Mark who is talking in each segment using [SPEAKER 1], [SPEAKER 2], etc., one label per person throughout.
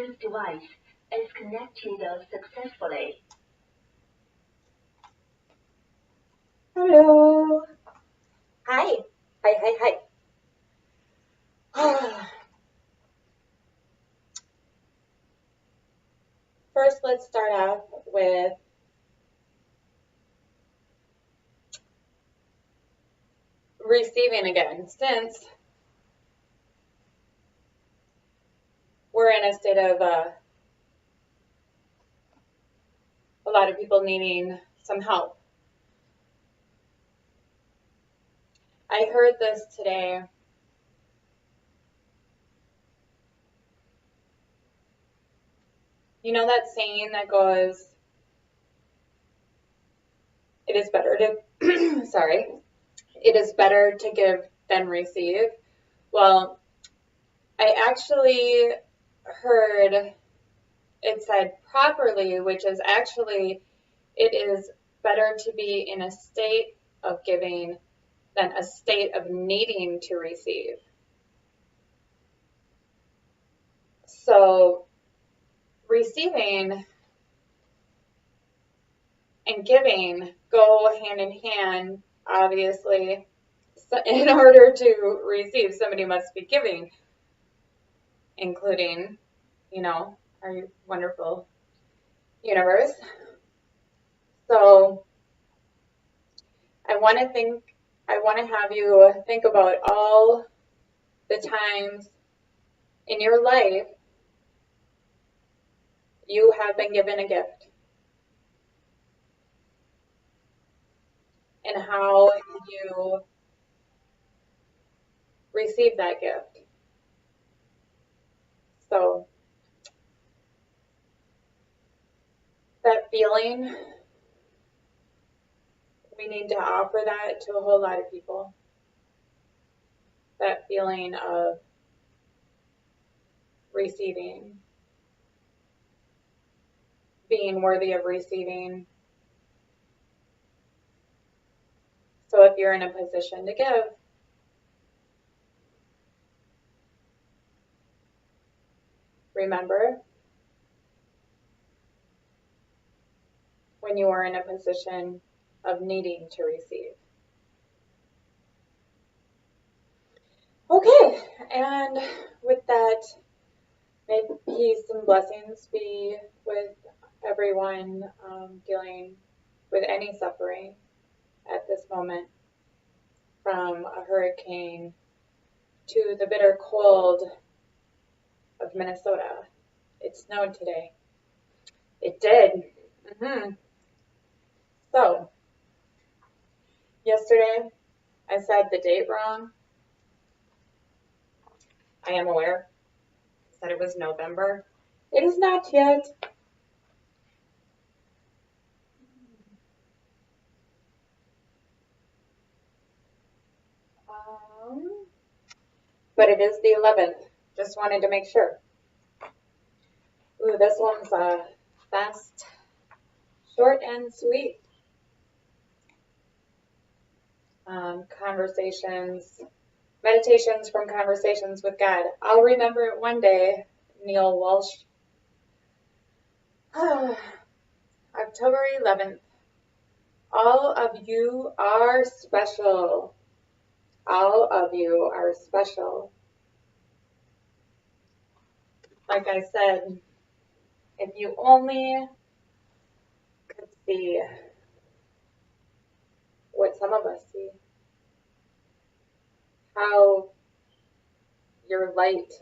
[SPEAKER 1] Bluetooth device is connected successfully.
[SPEAKER 2] Hello. Hi. Hi. First, let's start off with receiving again, since we're in a state of a lot of people needing some help. I heard this today. You know that saying that goes, it is better to, sorry, it is better to give than receive. Well, I actually heard it said properly, which is actually, it is better to be in a state of giving than a state of needing to receive. So receiving and giving go hand in hand, obviously. In order to receive, somebody must be giving, including, our wonderful universe. So I want to have you think about all the times in your life you have been given a gift, and how you receive that gift. So that feeling, we need to offer that to a whole lot of people. That feeling of receiving, being worthy of receiving. So if you're in a position to give, remember, when you are in a position of needing to receive. Okay, and with that, may peace and blessings be with everyone dealing with any suffering at this moment, from a hurricane to the bitter cold of Minnesota. It snowed today. It did. So, yesterday I said the date wrong. I am aware. I said it was November. It is not yet. But it is the 11th. Just wanted to make sure. Ooh, this one's fast, short and sweet. Meditations from Conversations with God. I'll remember it one day, Neil Walsh. October 11th. All of you are special. All of you are special. Like I said, if you only could see what some of us see, how your light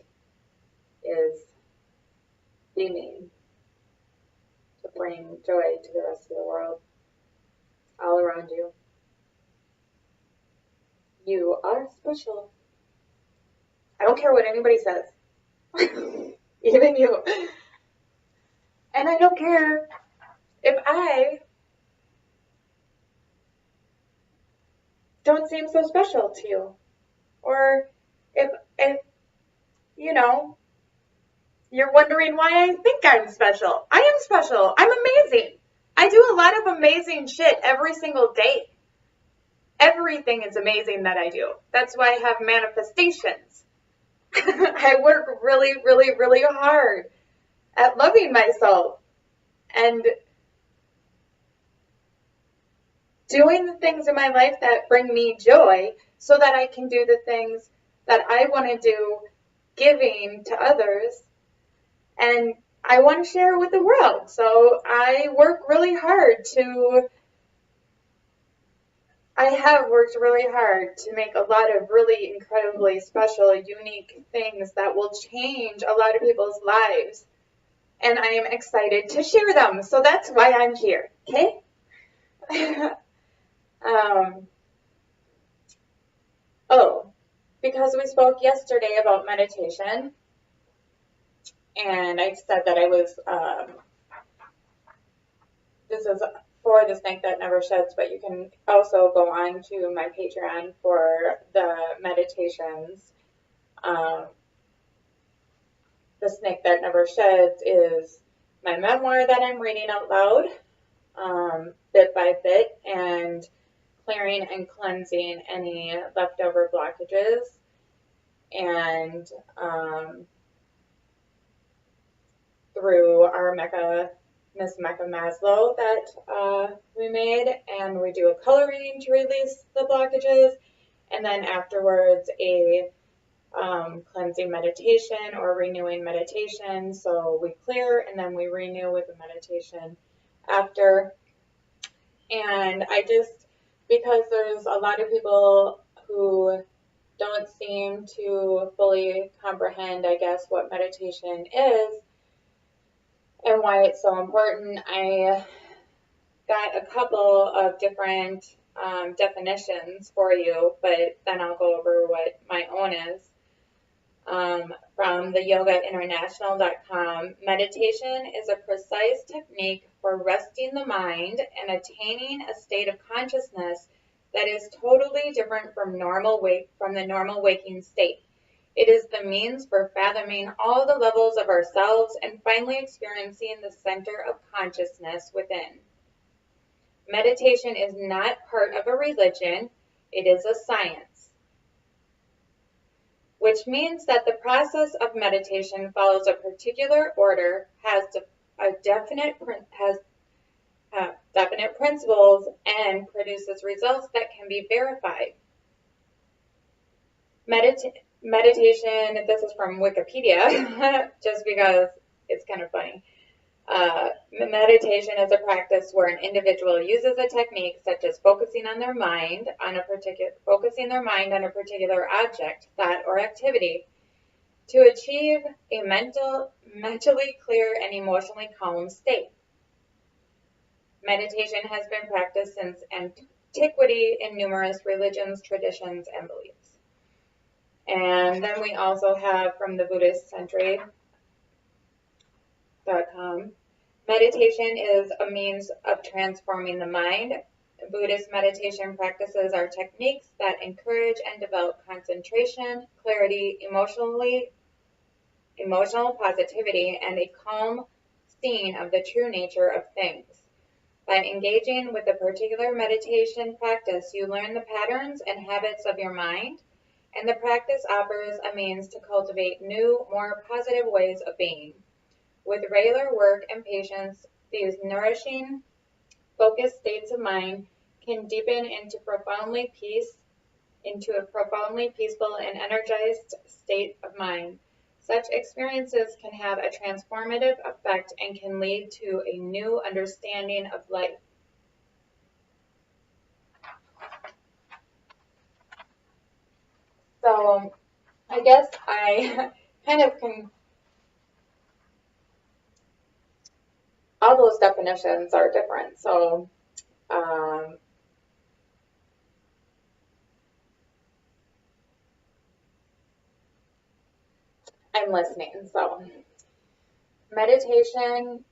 [SPEAKER 2] is beaming to bring joy to the rest of the world, all around you. You are special. I don't care what anybody says. Even you. And I don't care if I don't seem so special to you. Or if you're wondering why I think I'm special. I am special. I'm amazing. I do a lot of amazing shit every single day. Everything is amazing that I do. That's why I have manifestations. I work really, really, really hard at loving myself and doing the things in my life that bring me joy so that I can do the things that I want to do, giving to others. And I want to share with the world. So I work really hard I have worked really hard to make a lot of really incredibly special, unique things that will change a lot of people's lives. And I am excited to share them. So that's why I'm here, okay? Because we spoke yesterday about meditation, and I said that I was, this is for the Snake That Never Sheds, but you can also go on to my Patreon for the meditations. The Snake That Never Sheds is my memoir that I'm reading out loud, bit by bit, and clearing and cleansing any leftover blockages. And through our Miss Mecca Maslow that we made, and we do a coloring to release the blockages, and then afterwards a cleansing meditation or renewing meditation. So we clear and then we renew with a meditation after. And because there's a lot of people who don't seem to fully comprehend, I guess, what meditation is and why it's so important, I got a couple of different definitions for you, but then I'll go over what my own is. From the yogainternational.com, meditation is a precise technique for resting the mind and attaining a state of consciousness that is totally different from the normal waking state. It is the means for fathoming all the levels of ourselves and finally experiencing the center of consciousness within. Meditation is not part of a religion, it is a science, which means that the process of meditation follows a particular order, has definite principles, and produces results that can be verified. Meditation, this is from Wikipedia, just because it's kind of funny. Meditation is a practice where an individual uses a technique such as focusing their mind on a particular object, thought, or activity to achieve a mentally clear and emotionally calm state. Meditation has been practiced since antiquity in numerous religions, traditions, and beliefs. And then we also have from the Buddhist Century.com, meditation is a means of transforming the mind. Buddhist meditation practices are techniques that encourage and develop concentration, clarity, emotional positivity, and a calm seeing of the true nature of things. By engaging with a particular meditation practice, you learn the patterns and habits of your mind, and the practice offers a means to cultivate new, more positive ways of being. With regular work and patience, these nourishing, focused states of mind can deepen into a profoundly peaceful and energized state of mind. Such experiences can have a transformative effect and can lead to a new understanding of life. So I guess I kind of can, all those definitions are different. So I'm listening. So meditation,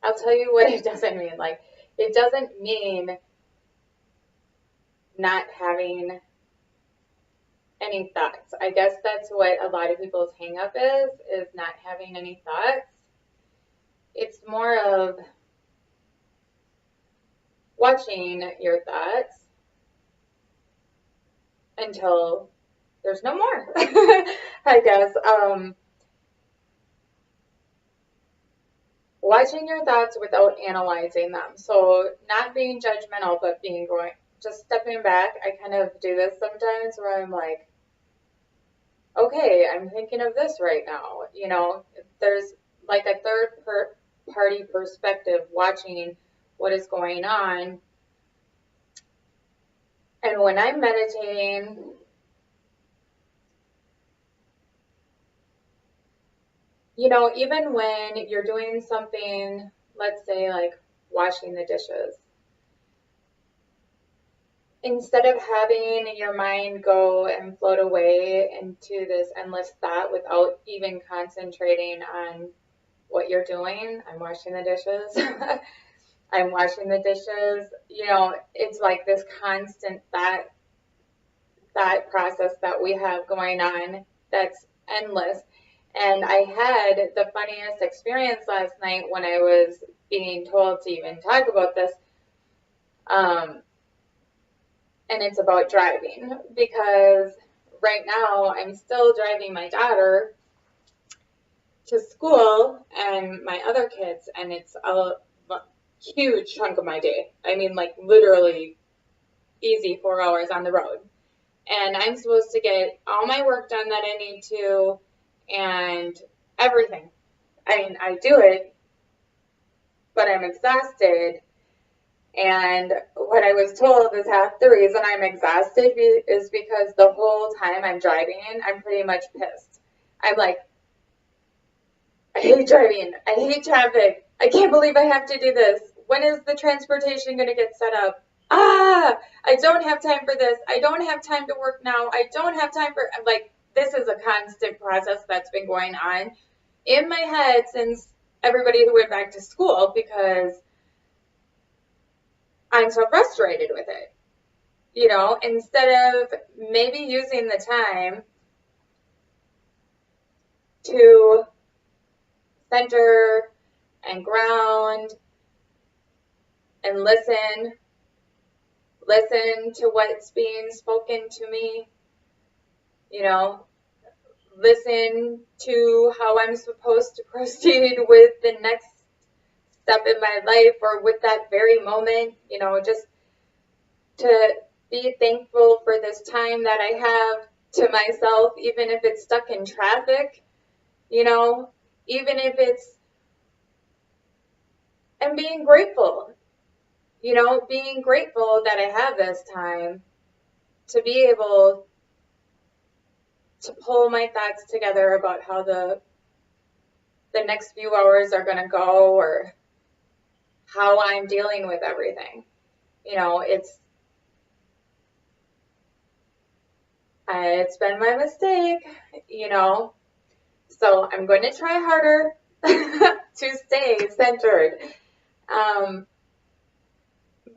[SPEAKER 2] I'll tell you what it doesn't mean. Like, it doesn't mean not having any thoughts. I guess that's what a lot of people's hang up is not having any thoughts. It's more of watching your thoughts until there's no more, I guess. Watching your thoughts without analyzing them. So not being judgmental, but just stepping back. I kind of do this sometimes where I'm like, okay, I'm thinking of this right now. There's like a party perspective watching what is going on. And when I'm meditating, even when you're doing something, let's say like washing the dishes, instead of having your mind go and float away into this endless thought without even concentrating on what you're doing, I'm washing the dishes. I'm washing the dishes. It's like this constant thought process that we have going on that's endless. And I had the funniest experience last night when I was being told to even talk about this. And it's about driving, because right now I'm still driving my daughter to school and my other kids, and it's a huge chunk of my day. I mean, like literally easy 4 hours on the road. And I'm supposed to get all my work done that I need to and everything. I mean, I do it, but I'm exhausted. And what I was told is half the reason I'm exhausted is because the whole time I'm driving, I'm pretty much pissed. I'm like, I hate driving. I hate traffic. I can't believe I have to do this. When is the transportation going to get set up? I don't have time for this. I don't have time to work now. I don't have time for, like, this is a constant process that's been going on in my head since everybody went back to school, because I'm so frustrated with it. Instead of maybe using the time to center and ground and listen to what's being spoken to me, listen to how I'm supposed to proceed with the next step in my life or with that very moment, just to be thankful for this time that I have to myself, even if it's stuck in traffic, even if it's, and being grateful, being grateful that I have this time to be able to pull my thoughts together about how the next few hours are going to go, or how I'm dealing with everything. It's been my mistake, so I'm going to try harder to stay centered.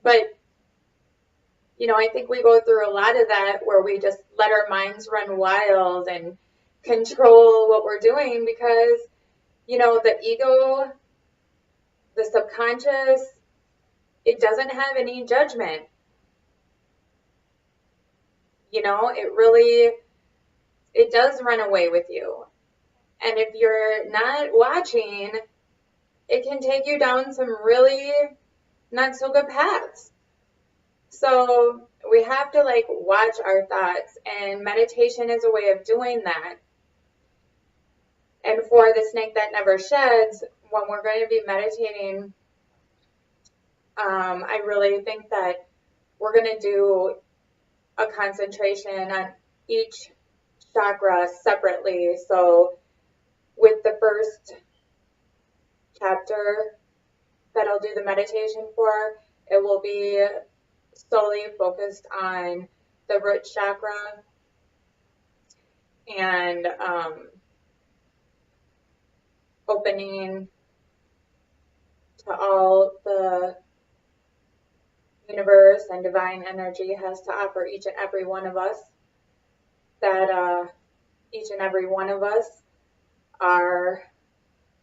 [SPEAKER 2] But, I think we go through a lot of that where we just let our minds run wild and control what we're doing, because, the ego, the subconscious, it doesn't have any judgment. It does run away with you. And if you're not watching, it can take you down some really not so good paths. So we have to watch our thoughts, and meditation is a way of doing that. And for the snake that never sheds, when we're going to be meditating, I really think that we're going to do a concentration on each chakra separately. So with the first chapter that I'll do the meditation for, it will be solely focused on the root chakra and opening to all the universe and divine energy has to offer each and every one of us, that each and every one of us are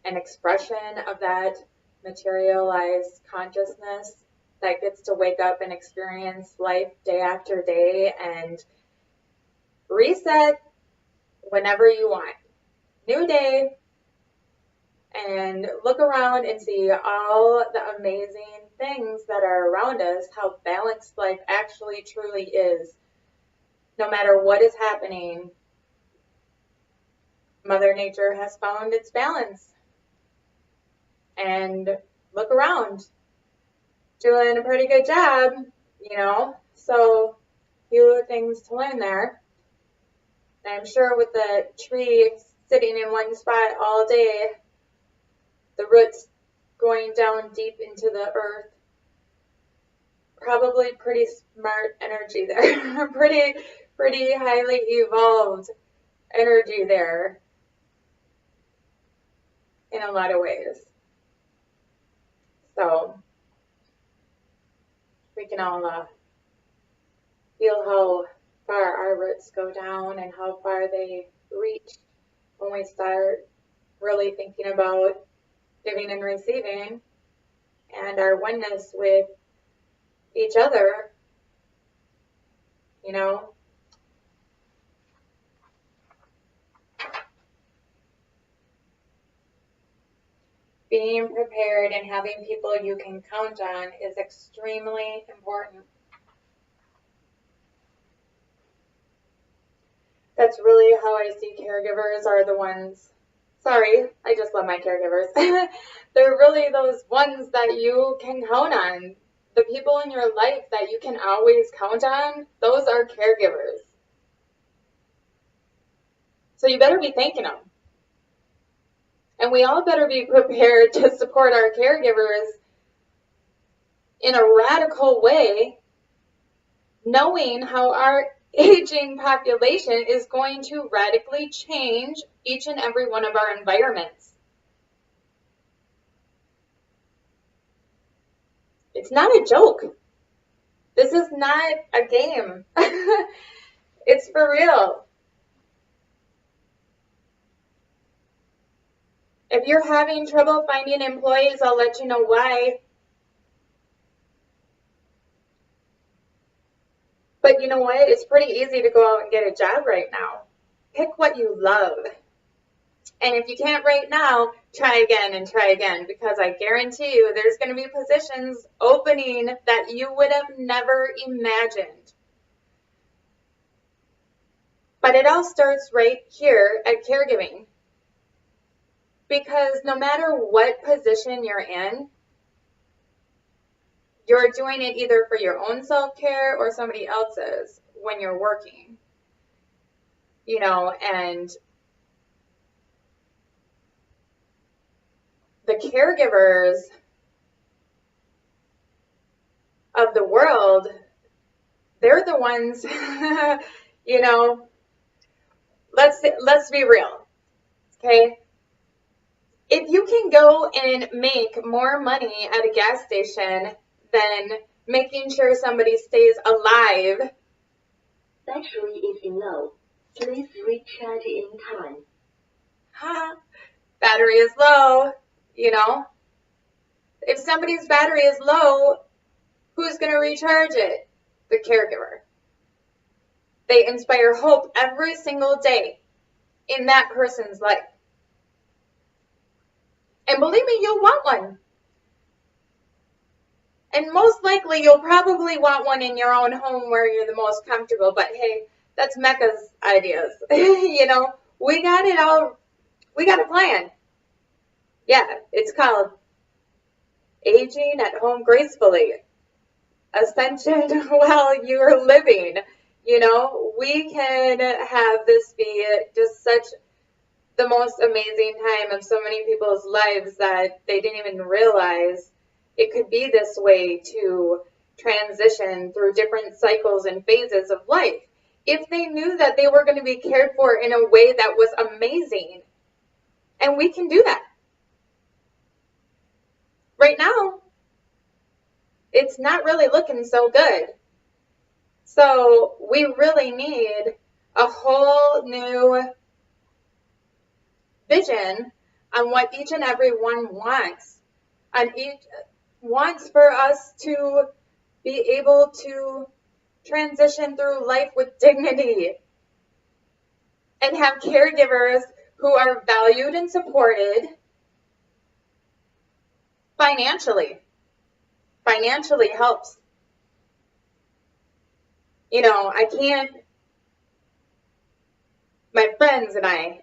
[SPEAKER 2] an expression of that materialized consciousness that gets to wake up and experience life day after day and reset whenever you want. New day, and look around and see all the amazing things that are around us, how balanced life actually truly is. No matter what is happening, Mother Nature has found its balance. And look around, doing a pretty good job, So, few things to learn there. And I'm sure with the tree sitting in one spot all day, the roots going down deep into the earth, probably pretty smart energy there. pretty highly evolved energy there in a lot of ways. So we can all feel how far our roots go down and how far they reach when we start really thinking about giving and receiving and our oneness with each other, Being prepared and having people you can count on is extremely important. That's really how I see caregivers are the ones. Sorry, I just love my caregivers. They're really those ones that you can count on. The people in your life that you can always count on, those are caregivers. So you better be thanking them. And we all better be prepared to support our caregivers in a radical way, knowing how our aging population is going to radically change each and every one of our environments. It's not a joke. This is not a game. It's for real. If you're having trouble finding employees, I'll let you know why. But you know what? It's pretty easy to go out and get a job right now. Pick what you love. And if you can't right now, try again and try again, because I guarantee you there's going to be positions opening that you would have never imagined. But it all starts right here at caregiving. Because no matter what position you're in, you're doing it either for your own self-care or somebody else's when you're working. And the caregivers of the world, they're the ones, let's be real, okay? If you can go and make more money at a gas station than making sure somebody stays alive.
[SPEAKER 1] Battery is low. Please recharge in time.
[SPEAKER 2] Battery is low, If somebody's battery is low, who's going to recharge it? The caregiver. They inspire hope every single day in that person's life. And believe me, you'll want one. And most likely, you'll probably want one in your own home where you're the most comfortable. But hey, that's Mecca's ideas. We got it all. We got a plan. Yeah, it's called Aging at Home Gracefully. Ascension while you're living. We can have this be just such the most amazing time of so many people's lives that they didn't even realize it could be this way to transition through different cycles and phases of life. If they knew that they were going to be cared for in a way that was amazing. And we can do that. Right now, it's not really looking so good. So we really need a whole new vision on what each and every one wants. And each wants for us to be able to transition through life with dignity. and have caregivers who are valued and supported financially. Financially helps. You know, I can't, my friends and I,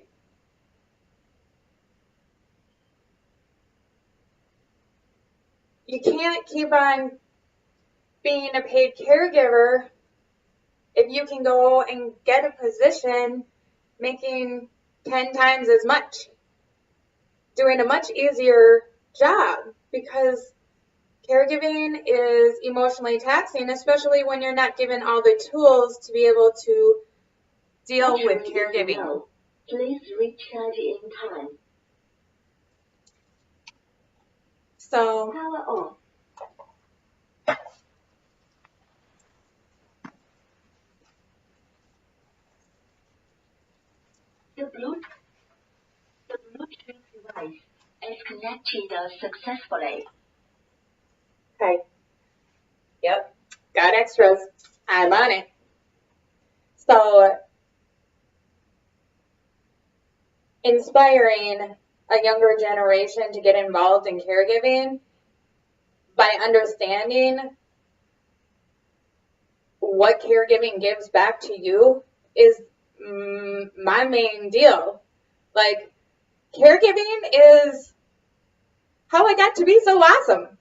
[SPEAKER 2] you can't keep on being a paid caregiver if you can go and get a position making 10 times as much, doing a much easier job, because caregiving is emotionally taxing, especially when you're not given all the tools to be able to deal with caregiving.
[SPEAKER 1] Please recharge in time.
[SPEAKER 2] So,
[SPEAKER 1] Power off. The Bluetooth device is connected successfully.
[SPEAKER 2] okay. Yep. Got extras. I'm on it. So, inspiring a younger generation to get involved in caregiving by understanding what caregiving gives back to you is my main deal. Like, caregiving is how I got to be so awesome.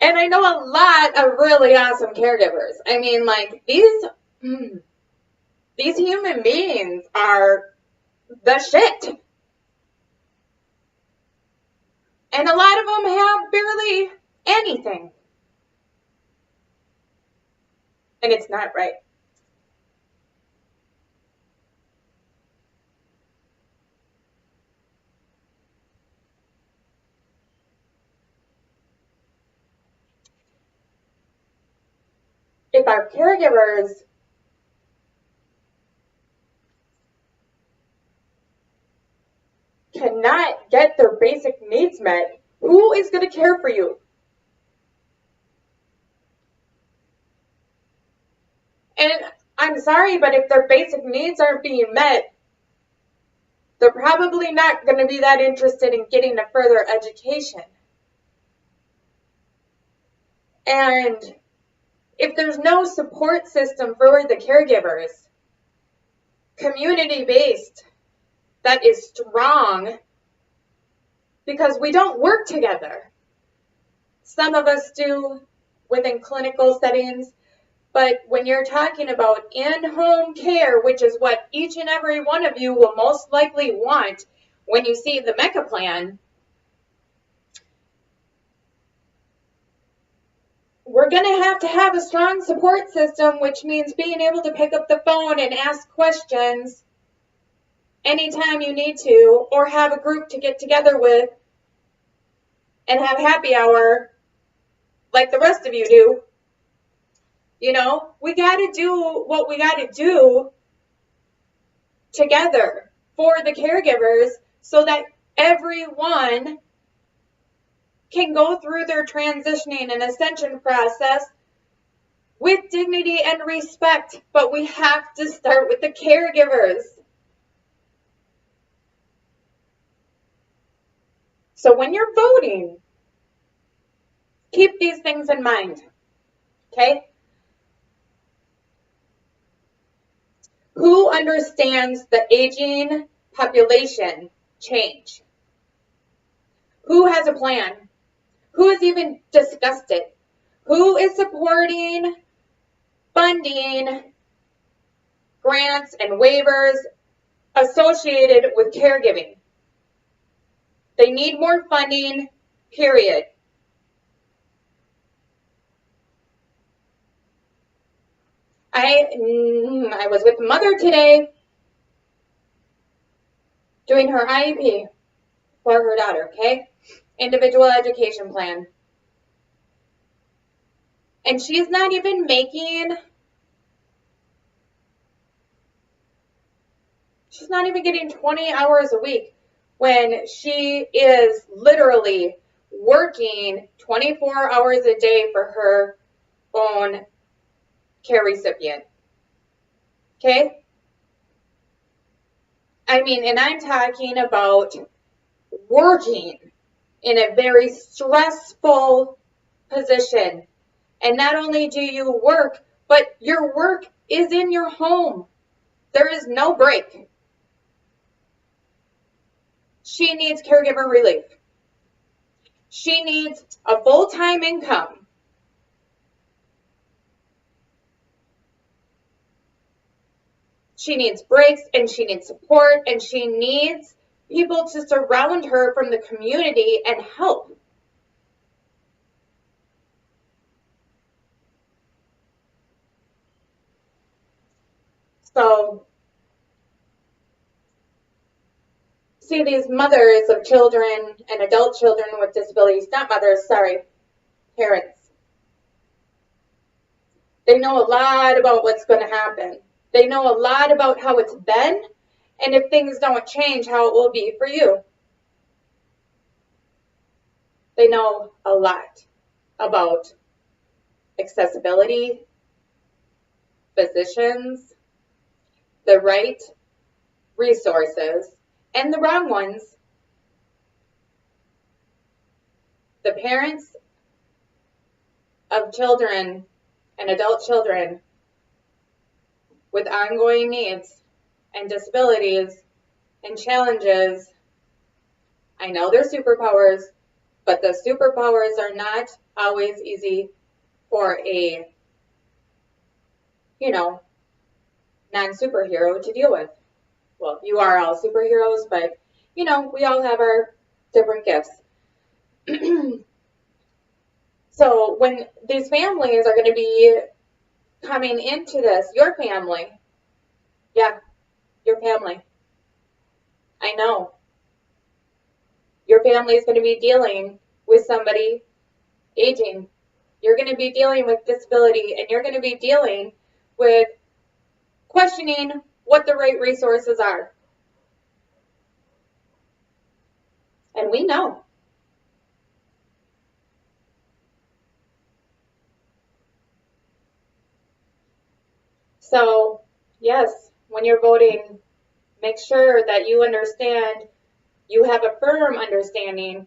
[SPEAKER 2] And I know a lot of really awesome caregivers. I mean, like, these human beings are the shit. And a lot of them have barely anything. And it's not right. If our caregivers cannot get their basic needs met, who is going to care for you? And I'm sorry, but if their basic needs aren't being met, they're probably not going to be that interested in getting a further education. And if there's no support system for the caregivers, community-based, that is strong, because we don't work together. Some of us do within clinical settings, but when you're talking about in-home care, which is what each and every one of you will most likely want when you see the MECA plan, we're going to have a strong support system, which means being able to pick up the phone and ask questions anytime you need to, or have a group to get together with and have happy hour like the rest of you do. You know, we got to do what we got to do together for the caregivers so that everyone can go through their transitioning and ascension process with dignity and respect. But we have to start with the caregivers. So when you're voting, keep these things in mind, okay? Who understands the aging population change? Who has a plan? Who has even discussed it? Who is supporting funding, grants, and waivers associated with caregiving? They need more funding, period. I was with Mother today doing her IEP for her daughter, okay? Individual education plan. And she's not even getting 20 hours a week when she is literally working 24 hours a day for her own care recipient. Okay? I mean, and I'm talking about working in a very stressful position. And not only do you work, but your work is in your home. There is no break. She needs caregiver relief. She needs a full-time income. She needs breaks and she needs support and she needs people to surround her from the community and help. So, see, these mothers of children and adult children with disabilities, not mothers, sorry, parents, they know a lot about what's going to happen. They know a lot about how it's been, and if things don't change, how it will be for you. They know a lot about accessibility, physicians, the right resources, and the wrong ones. The parents of children and adult children with ongoing needs and disabilities and challenges, I know they're superpowers, but the superpowers are not always easy for a, non-superhero to deal with. Well, you are all superheroes, but, we all have our different gifts. So when these families are going to be coming into this, your family, yeah, your family, I know. Your family is going to be dealing with somebody aging. You're going to be dealing with disability, and you're going to be dealing with questioning what the right resources are. And we know. So, yes, when you're voting, make sure that you understand, you have a firm understanding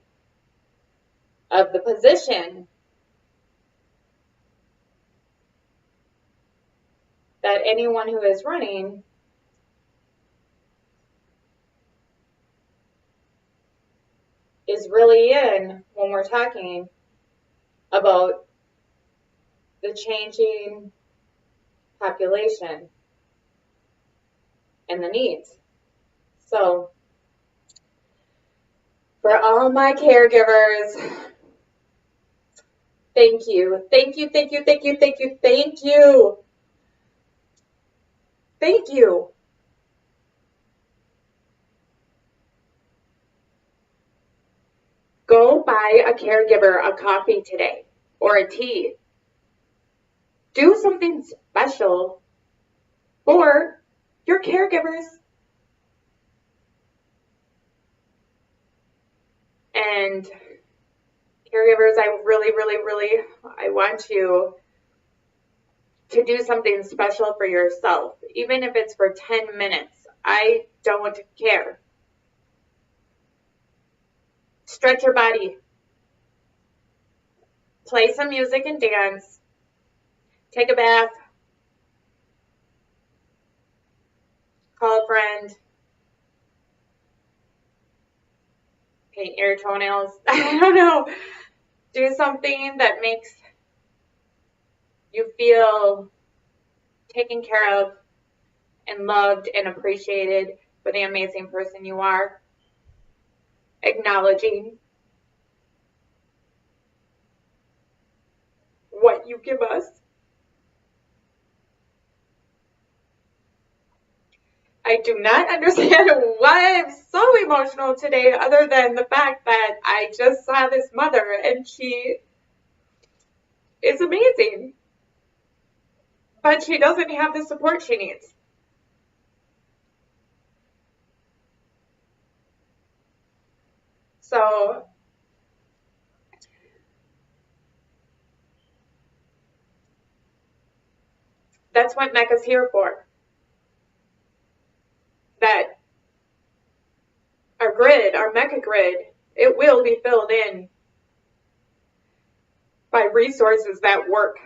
[SPEAKER 2] of the position that anyone who is running is really in when we're talking about the changing population and the needs. So, for all my caregivers, thank you. Thank you, thank you, thank you, thank you, thank you. Thank you. Go buy a caregiver a coffee today or a tea. Do something special for your caregivers. And caregivers, I really, really, really, I want you to do something special for yourself, even if it's for 10 minutes. I don't care. Stretch your body. Play some music and dance. Take a bath. Call a friend. Paint your toenails. I don't know. Do something that makes you feel taken care of and loved and appreciated for the amazing person you are. Acknowledging what you give us. I do not understand why I'm so emotional today, other than the fact that I just saw this mother and she is amazing. But she doesn't have the support she needs. So that's what MECA's here for. That grid, it will be filled in by resources that work.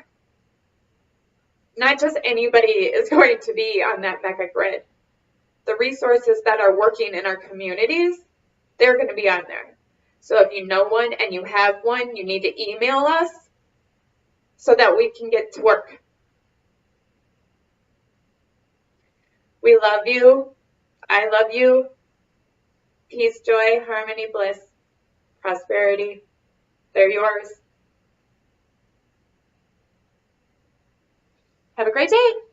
[SPEAKER 2] Not just anybody is going to be on that mega grid. The resources that are working in our communities, they're going to be on there. So if you know one and you have one, you need to email us so that we can get to work. We love you. I love you. Peace, joy, harmony, bliss, prosperity. They're yours. Have a great day.